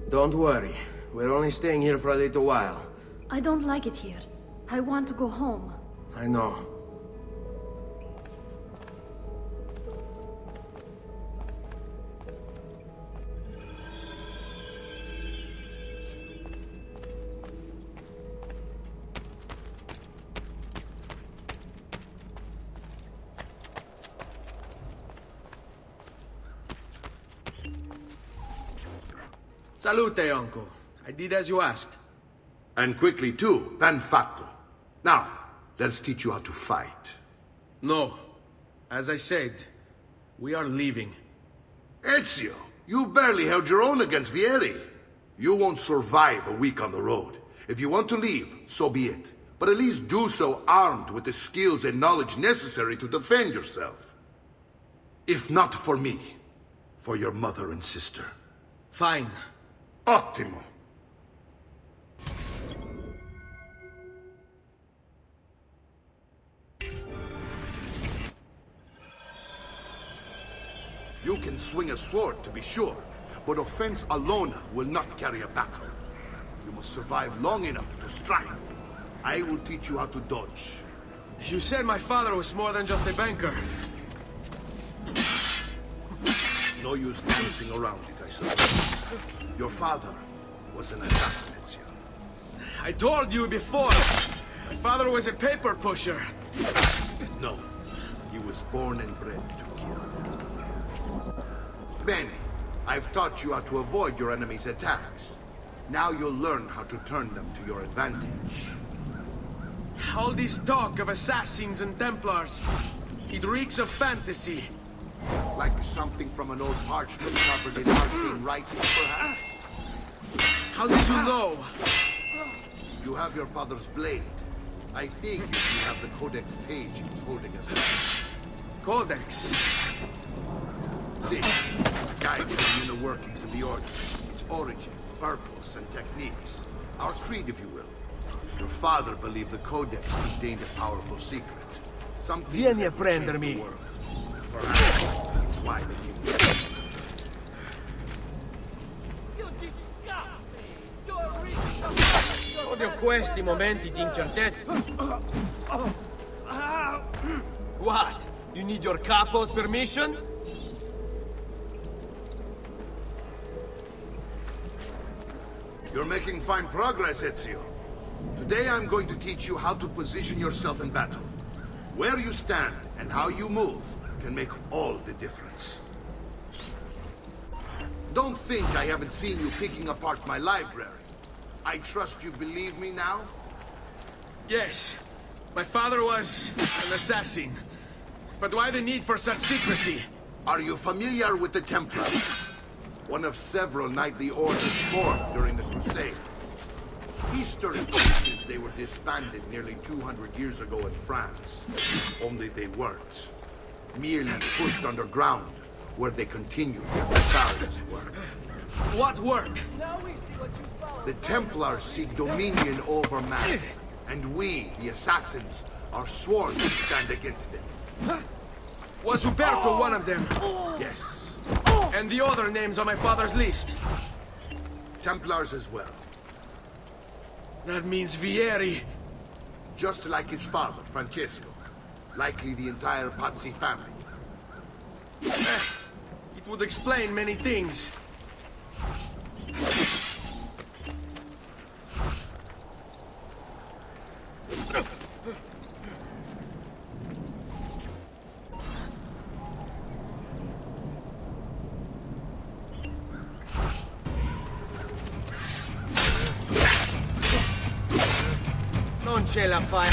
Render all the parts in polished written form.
Don't worry. We're only staying here for a little while. I don't like it here. I want to go home. I know. Salute, uncle. I did as you asked. And quickly too, ben fatto. Now, let's teach you how to fight. No. As I said, we are leaving. Ezio, you barely held your own against Vieri. You won't survive a week on the road. If you want to leave, so be it. But at least do so armed with the skills and knowledge necessary to defend yourself. If not for me, for your mother and sister. Fine. Ottimo. You can swing a sword, to be sure, but offense alone will not carry a battle. You must survive long enough to strike. I will teach you how to dodge. You said my father was more than just a banker. No use dancing around it, I suppose. Your father was an assassin, Ezio. I told you before. My father was a paper pusher. No, he was born and bred to kill. Bene, I've taught you how to avoid your enemy's attacks. Now you'll learn how to turn them to your advantage. All this talk of assassins and Templars, it reeks of fantasy. Like something from an old parchment covered in arcane writing, perhaps? How did you know? You have your father's blade. I think you have the codex page he was holding as well. Codex? See, guide you in the workings of the Order, its origin, purpose, and techniques. Our creed, if you will. Your father believed the codex contained a powerful secret. Something Vieni a that would change the prendermi. world. Perhaps it's why they came. Odio questi momenti di incertezza. What? You need your capo's permission? You're making fine progress, Ezio. Today I'm going to teach you how to position yourself in battle. Where you stand and how you move can make all the difference. Don't think I haven't seen you picking apart my library. I trust you believe me now? Yes. My father was an assassin. But why the need for such secrecy? Are you familiar with the Templars? One of several knightly orders formed during the Crusades. History teaches they were disbanded nearly 200 years ago in France. Only they weren't. Merely pushed underground, where they continued their nefarious work. What work? The Templars seek dominion over man, and we, the assassins, are sworn to stand against them. Was Uberto one of them? Yes, And the other names on my father's list? Templars as well. That means Vieri. Just like his father, Francesco. Likely the entire Pazzi family. It would explain many things. Non ce la fai.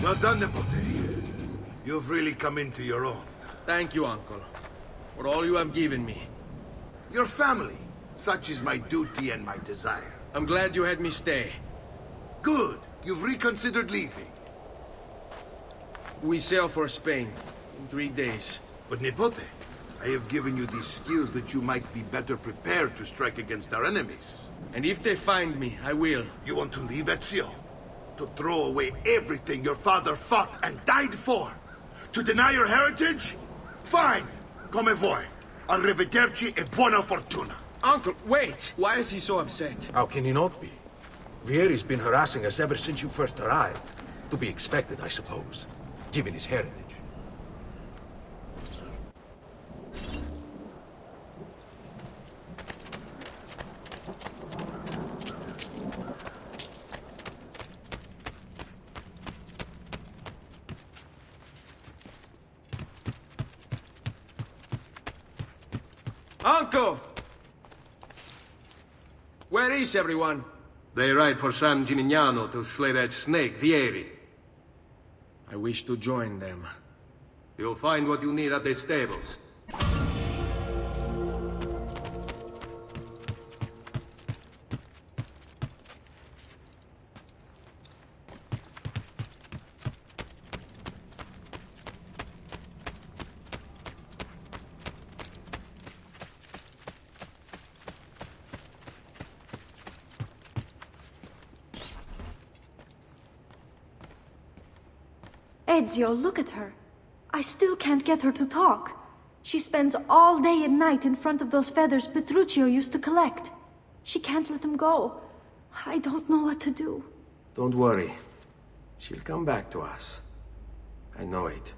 Well done, Nipote. You've really come into your own. Thank you, Uncle, for all you have given me. Your family. Such is my duty and my desire. I'm glad you had me stay. Good. You've reconsidered leaving. We sail for Spain in 3 days. But Nipote, I have given you these skills that you might be better prepared to strike against our enemies. And if they find me, I will. You want to leave Ezio? To throw away everything your father fought and died for? To deny your heritage? Fine! Come voi. Arrivederci e buona fortuna. Uncle, wait! Why is he so upset? How can he not be? Vieri's been harassing us ever since you first arrived. To be expected, I suppose, given his heritage. Uncle! Where is everyone? They ride for San Gimignano to slay that snake, Vieri. I wish to join them. You'll find what you need at the stables. Ezio, look at her. I still can't get her to talk. She spends all day and night in front of those feathers Petruchio used to collect. She can't let them go. I don't know what to do. Don't worry. She'll come back to us. I know it.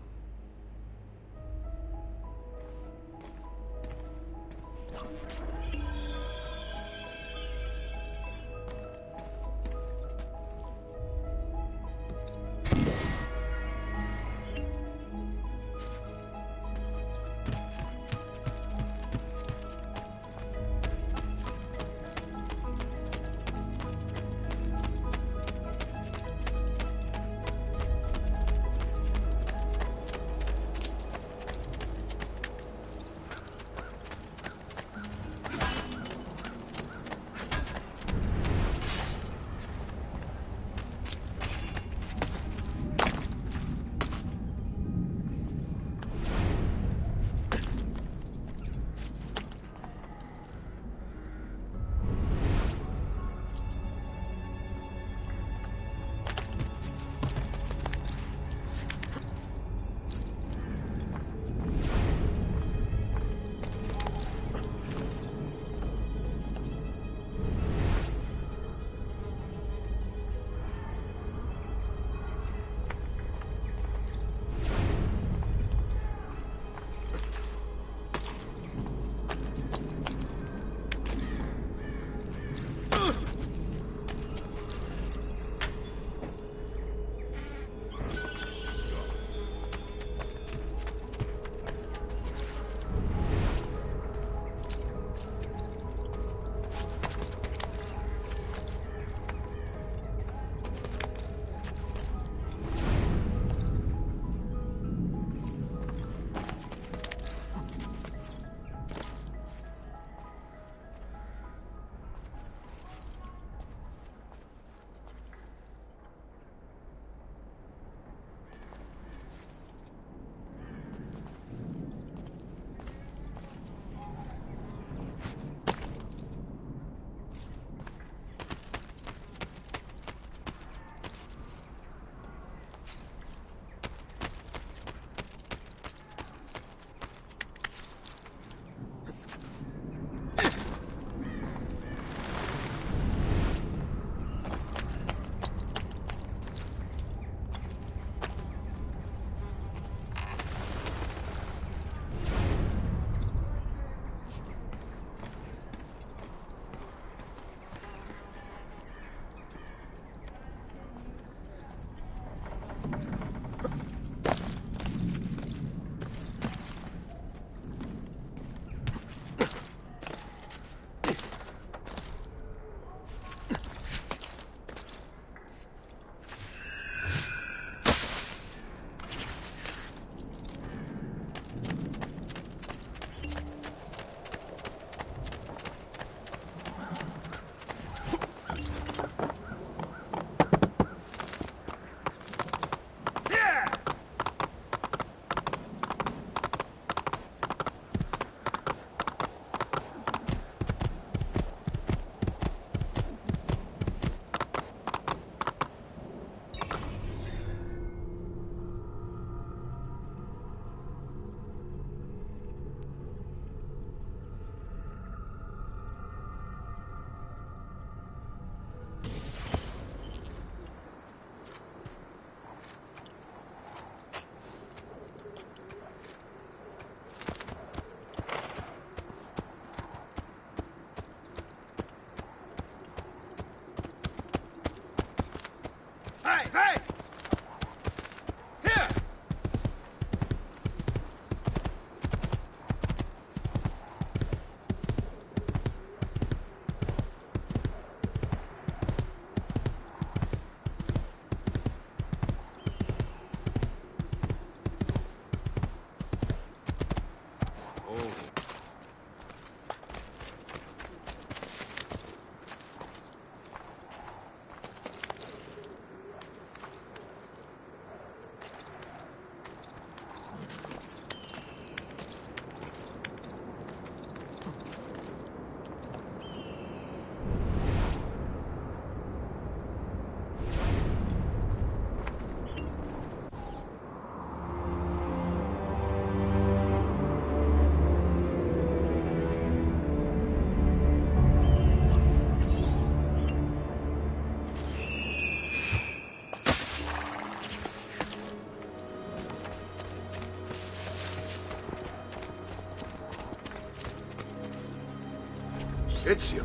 Ezio,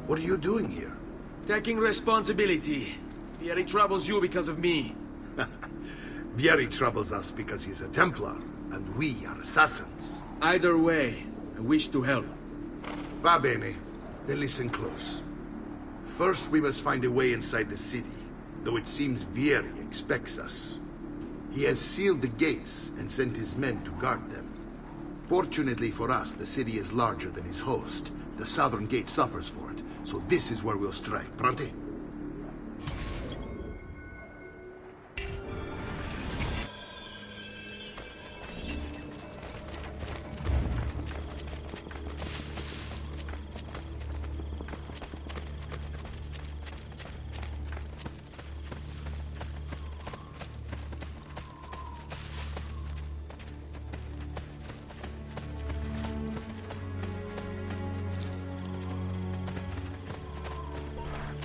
what are you doing here? Taking responsibility. Vieri troubles you because of me. Vieri troubles us because he's a Templar, and we are assassins. Either way, I wish to help. Va bene. Then listen close. First, we must find a way inside the city, though it seems Vieri expects us. He has sealed the gates and sent his men to guard them. Fortunately for us, the city is larger than his host. The southern gate suffers for it, so this is where we'll strike. Pronti?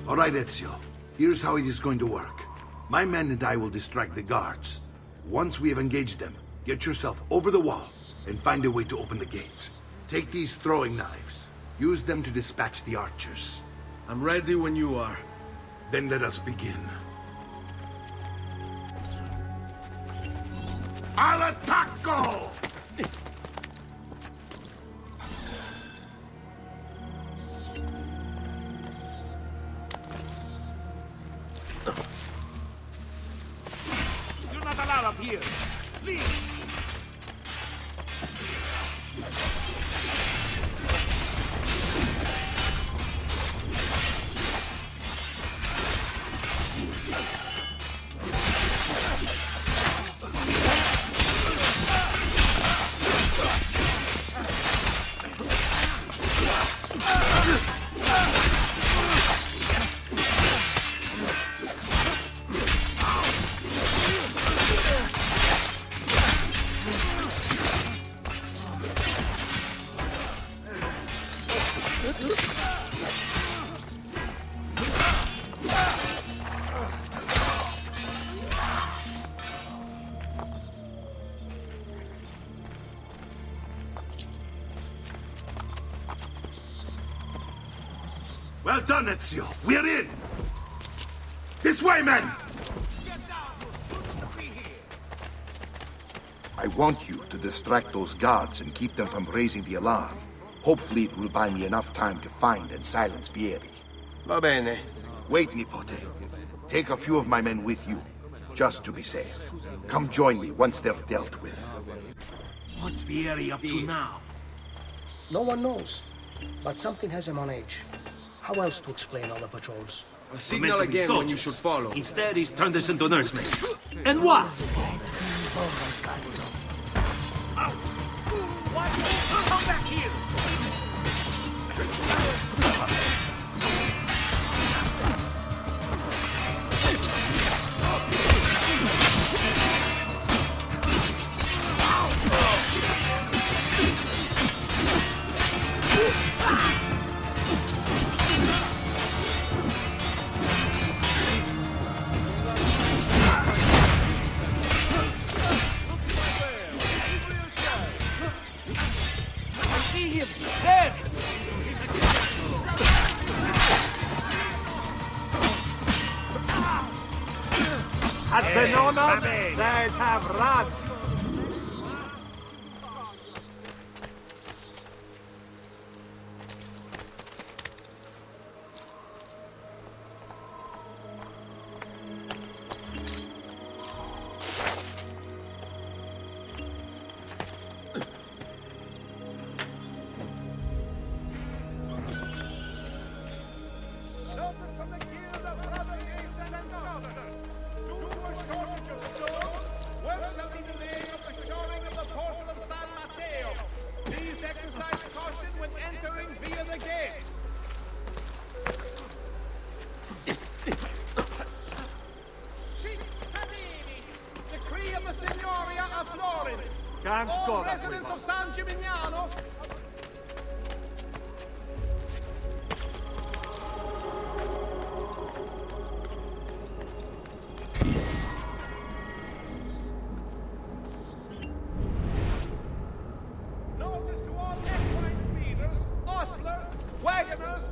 All right, Ezio. Here's how it is going to work. My men and I will distract the guards. Once we have engaged them, get yourself over the wall and find a way to open the gates. Take these throwing knives. Use them to dispatch the archers. I'm ready when you are. Then let us begin. Al attacco! You're not allowed up here. Leave. Well done, Ezio. We're in! This way, men! I want you to distract those guards and keep them from raising the alarm. Hopefully it will buy me enough time to find and silence Vieri. Va bene. Wait, Nipote. Take a few of my men with you, just to be safe. Come join me once they're dealt with. What's Vieri up to now? No one knows, but something has him on edge. How else to explain all the patrols? A signal again when you should follow. Instead, he's turned us into nursemaids. And what? What? Come back here! Had been on us, they'd have run. Can't go that way, Residents of boss. San Gimignano. Notice to all equine feeders, ostlers, wagoners,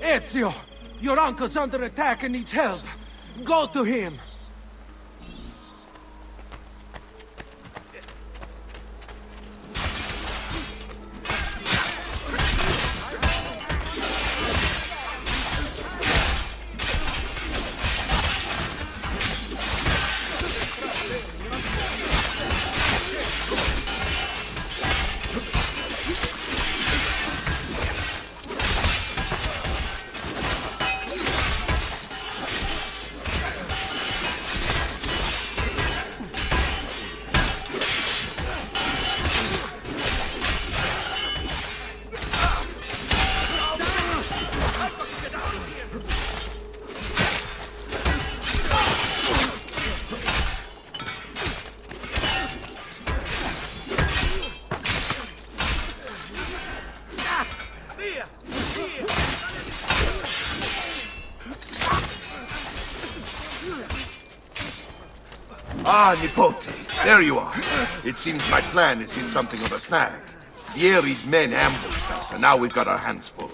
Ezio! Your uncle's under attack and needs help. Go to him! Ah, Nipote, there you are. It seems my plan has hit something of a snag. Vieri's men ambushed us, and now we've got our hands full.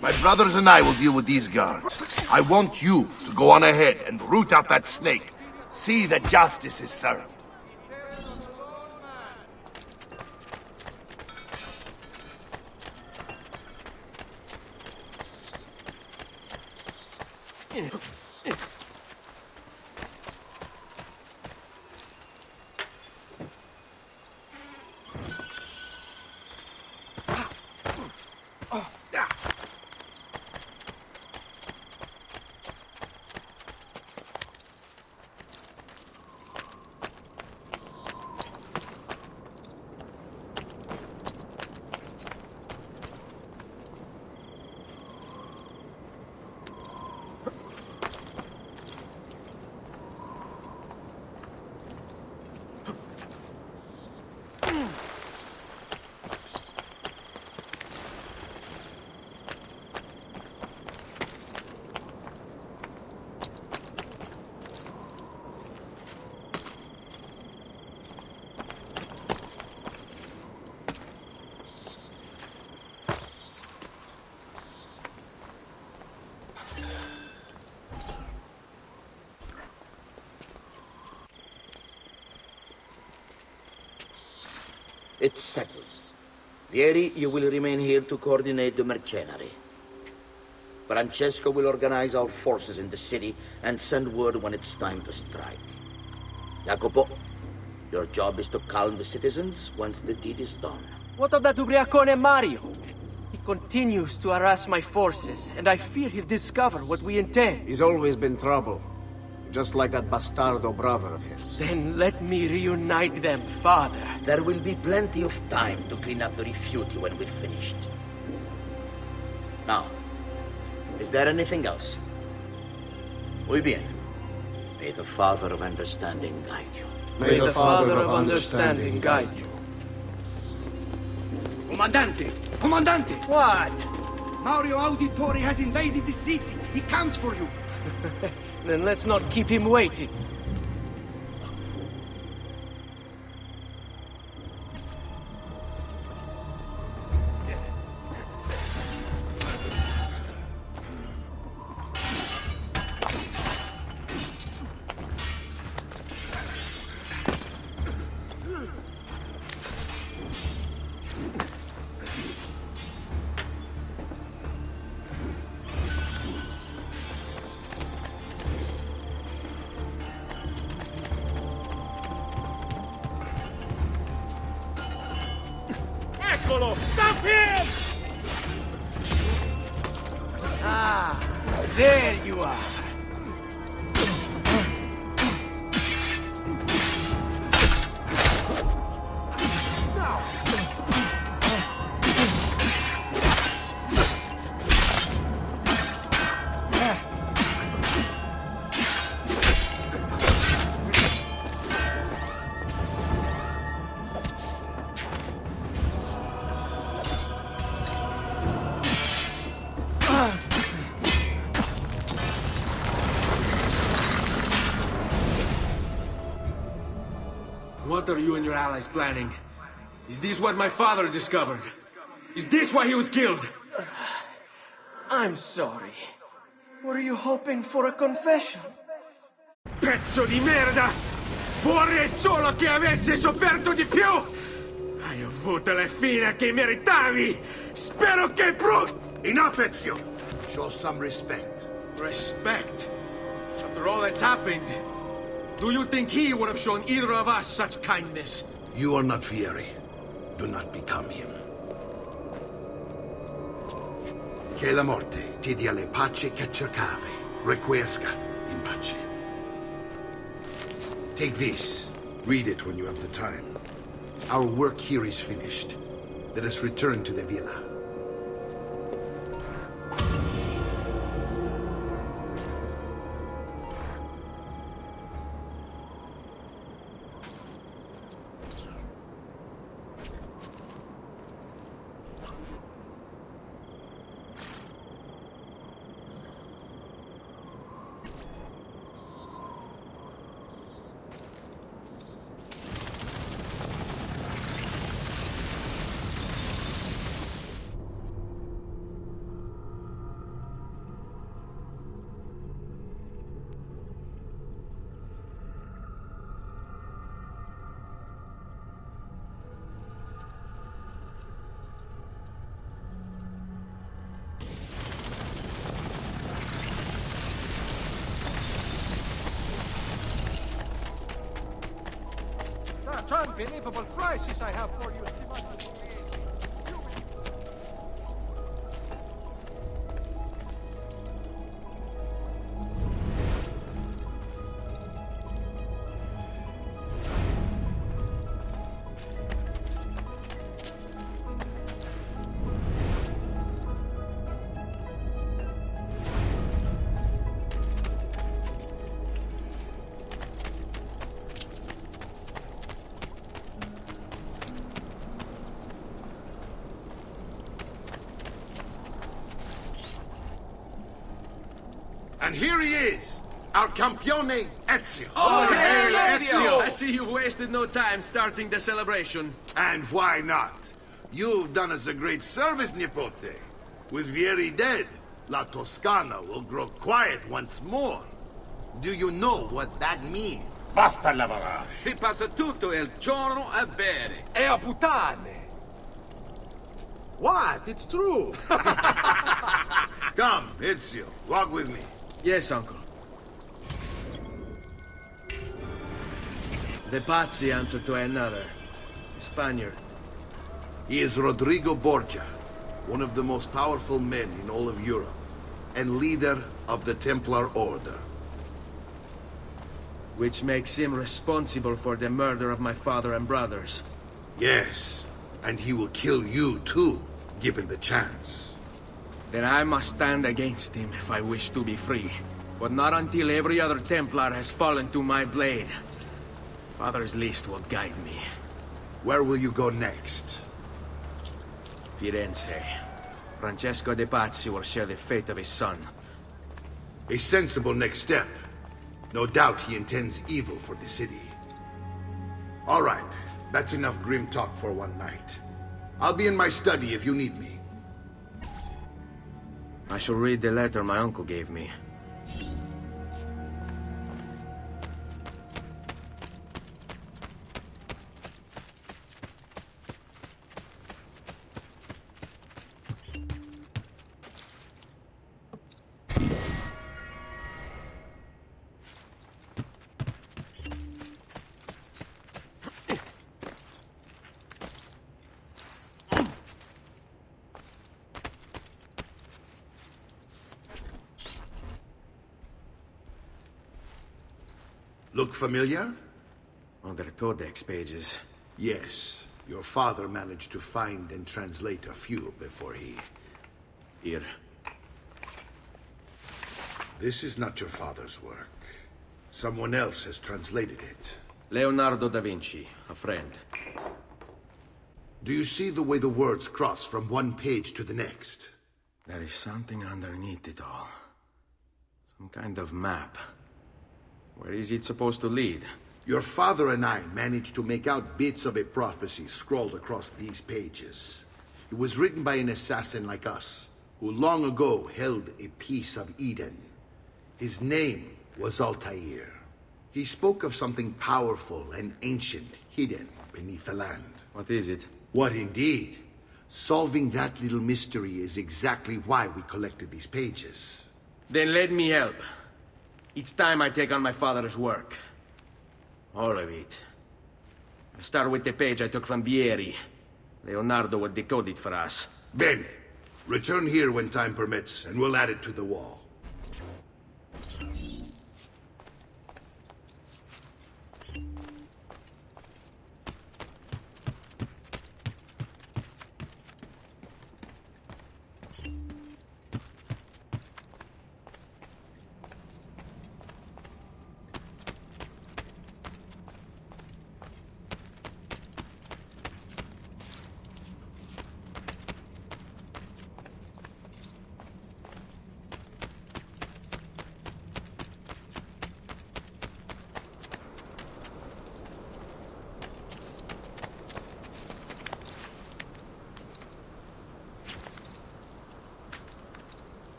My brothers and I will deal with these guards. I want you to go on ahead and root out that snake. See that justice is served. It's settled. Vieri, you will remain here to coordinate the mercenary. Francesco will organize our forces in the city and send word when it's time to strike. Jacopo, your job is to calm the citizens once the deed is done. What of that ubriacone Mario? He continues to harass my forces, and I fear he'll discover what we intend. He's always been trouble. Just like that bastardo brother of his. Then let me reunite them, father. There will be plenty of time to clean up the rifiuti when we're finished. Now, is there anything else? Muy bien. May the Father of Understanding guide you. May the Father of Understanding guide you. Comandante! Comandante! What? Mario Auditore has invaded the city. He comes for you. Then let's not keep him waiting. There you are. What are you and your allies planning? Is this what my father discovered? Is this why he was killed? I'm sorry. Were you hoping for a confession? Pezzo di merda! Vorrei solo che avessi sofferto di più! Hai avuto la fine che meritavi! Spero che Enough, Ezio! Show some respect. Respect? After all that's happened, do you think he would have shown either of us such kindness? You are not Fieri. Do not become him. Che la morte ti dia le pace che cercavi. Requiesca in pace. Take this. Read it when you have the time. Our work here is finished. Let us return to the villa. Such unbelievable prices I have for you. And here he is, our campione Ezio. Oh, hey, Ezio! I see you've wasted no time starting the celebration. And why not? You've done us a great service, Nipote. With Vieri dead, La Toscana will grow quiet once more. Do you know what that means? Basta lavorare. Si passa tutto il giorno a bere. E a puttane. What? It's true. Come, Ezio, walk with me. Yes, uncle. The Pazzi answer to another. Spaniard. He is Rodrigo Borgia, one of the most powerful men in all of Europe, and leader of the Templar Order. Which makes him responsible for the murder of my father and brothers. Yes, and he will kill you too, given the chance. Then I must stand against him if I wish to be free. But not until every other Templar has fallen to my blade. Father's list will guide me. Where will you go next? Firenze. Francesco de Pazzi will share the fate of his son. A sensible next step. No doubt he intends evil for the city. All right, that's enough grim talk for one night. I'll be in my study if you need me. I shall read the letter my uncle gave me. Look familiar? On their codex pages. Yes. Your father managed to find and translate a few before he... Here. This is not your father's work. Someone else has translated it. Leonardo da Vinci, a friend. Do you see the way the words cross from one page to the next? There is something underneath it all. Some kind of map. Where is it supposed to lead? Your father and I managed to make out bits of a prophecy scrawled across these pages. It was written by an assassin like us, who long ago held a piece of Eden. His name was Altair. He spoke of something powerful and ancient hidden beneath the land. What is it? What indeed? Solving that little mystery is exactly why we collected these pages. Then let me help. Each time I take on my father's work. All of it. I start with the page I took from Vieri. Leonardo will decode it for us. Bene. Return here when time permits, and we'll add it to the wall.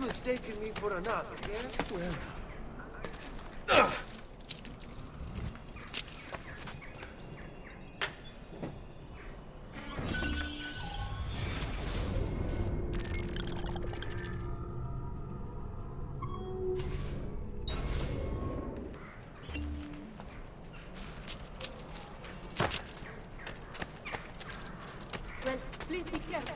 Mistaken me for another, yes? Well... Well, please be careful.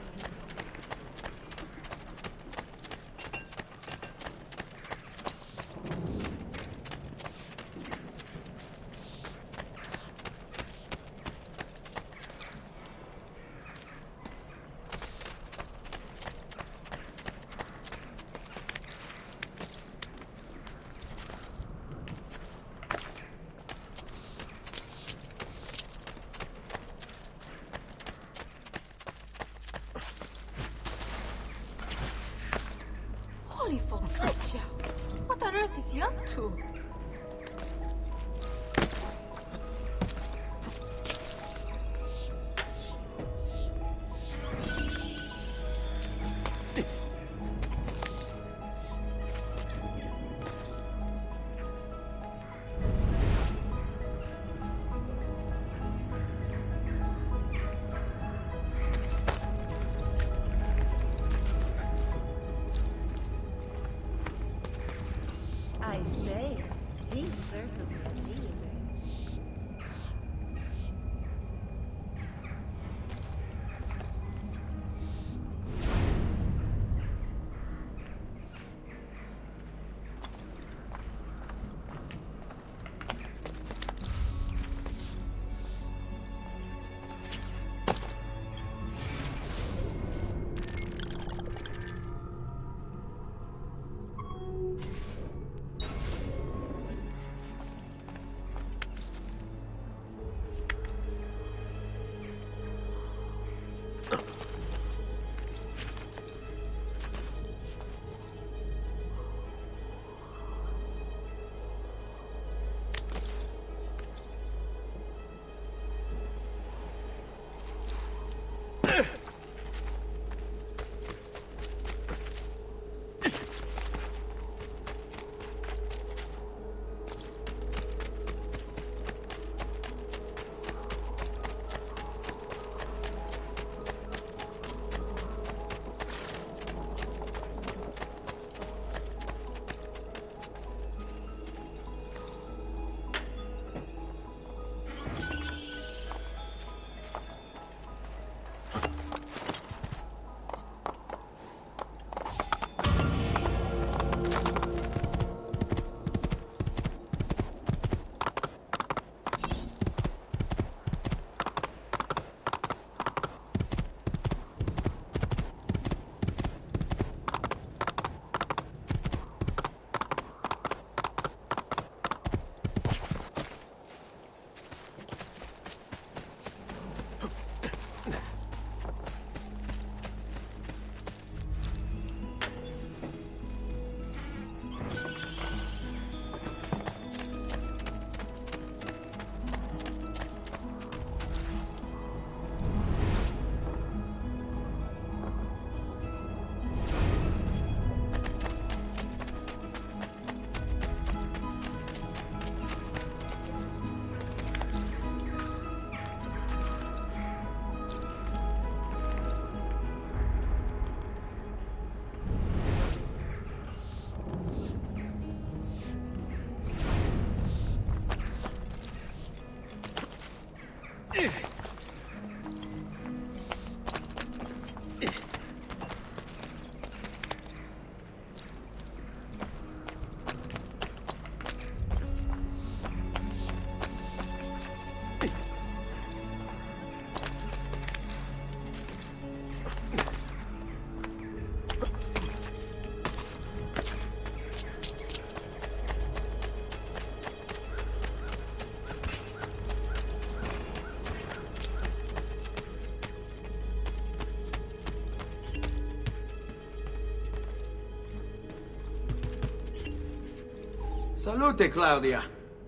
Salute, Claudia.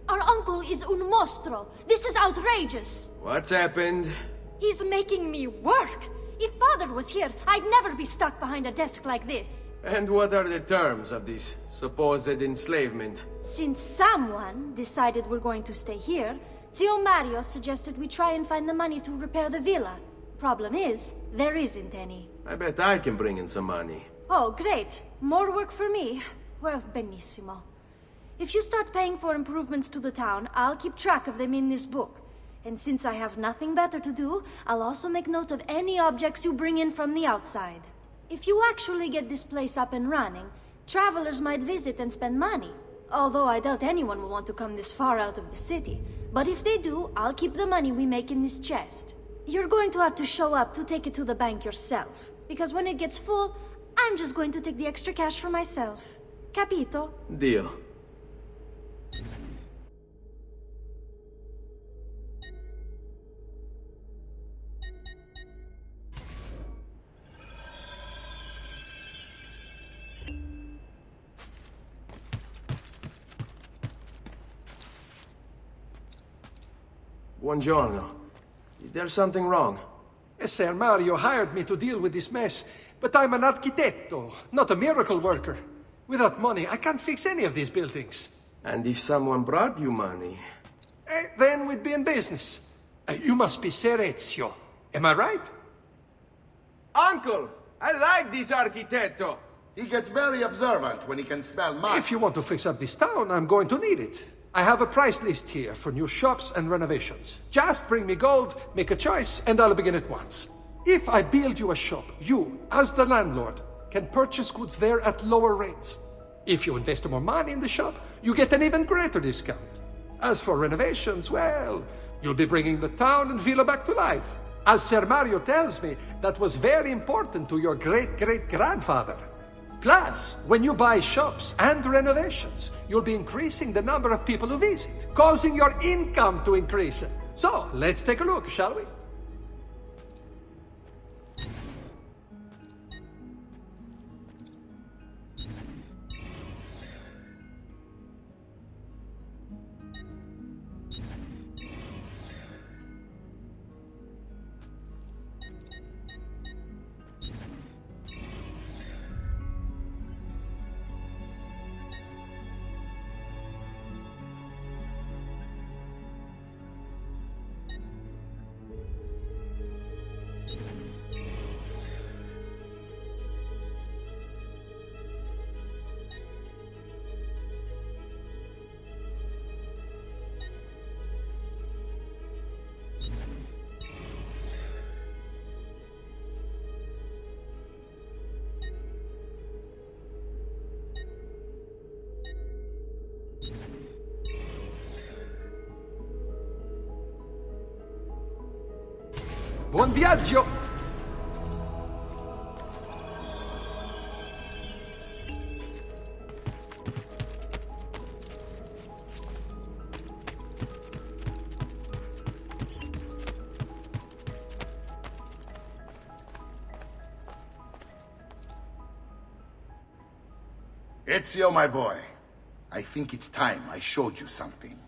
Our uncle is un mostro. This is outrageous. What's happened? He's making me work. If Father was here, I'd never be stuck behind a desk like this. And what are the terms of this supposed enslavement? Since someone decided we're going to stay here, Zio Mario suggested we try and find the money to repair the villa. Problem is, there isn't any. I bet I can bring in some money. Oh, great. More work for me. Well, benissimo. If you start paying for improvements to the town, I'll keep track of them in this book. And since I have nothing better to do, I'll also make note of any objects you bring in from the outside. If you actually get this place up and running, travelers might visit and spend money. Although I doubt anyone will want to come this far out of the city. But if they do, I'll keep the money we make in this chest. You're going to have to show up to take it to the bank yourself. Because when it gets full, I'm just going to take the extra cash for myself. Capito? Deal. Buongiorno. Is there something wrong? Ser Mario hired me to deal with this mess, but I'm an architetto, not a miracle worker. Without money, I can't fix any of these buildings. And if someone brought you money? Then we'd be in business. You must be Ser Ezio. Am I right? Uncle! I like this architetto! He gets very observant when he can smell money. If you want to fix up this town, I'm going to need it. I have a price list here for new shops and renovations. Just bring me gold, make a choice, and I'll begin at once. If I build you a shop, you, as the landlord, can purchase goods there at lower rates. If you invest more money in the shop, you get an even greater discount. As for renovations, well, you'll be bringing the town and villa back to life. As Ser Mario tells me, that was very important to your great-great-grandfather. Plus, when you buy shops and renovations, you'll be increasing the number of people who visit, causing your income to increase. So, let's take a look, shall we? Buon viaggio! Ezio, my boy, I think it's time I showed you something.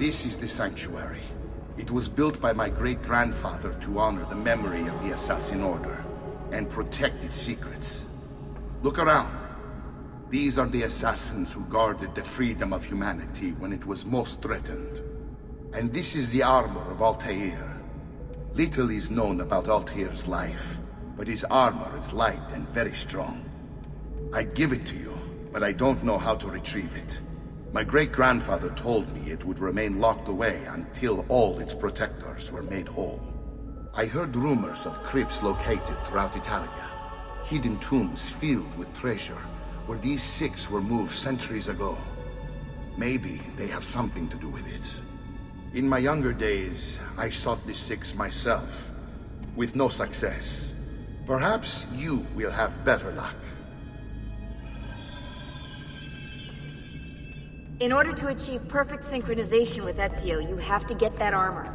This is the sanctuary. It was built by my great-grandfather to honor the memory of the Assassin Order and protect its secrets. Look around. These are the assassins who guarded the freedom of humanity when it was most threatened. And this is the armor of Altair. Little is known about Altair's life, but his armor is light and very strong. I'd give it to you, but I don't know how to retrieve it. My great-grandfather told me it would remain locked away until all its protectors were made whole. I heard rumors of crypts located throughout Italia, hidden tombs filled with treasure, where these six were moved centuries ago. Maybe they have something to do with it. In my younger days, I sought the six myself, with no success. Perhaps you will have better luck. In order to achieve perfect synchronization with Ezio, you have to get that armor.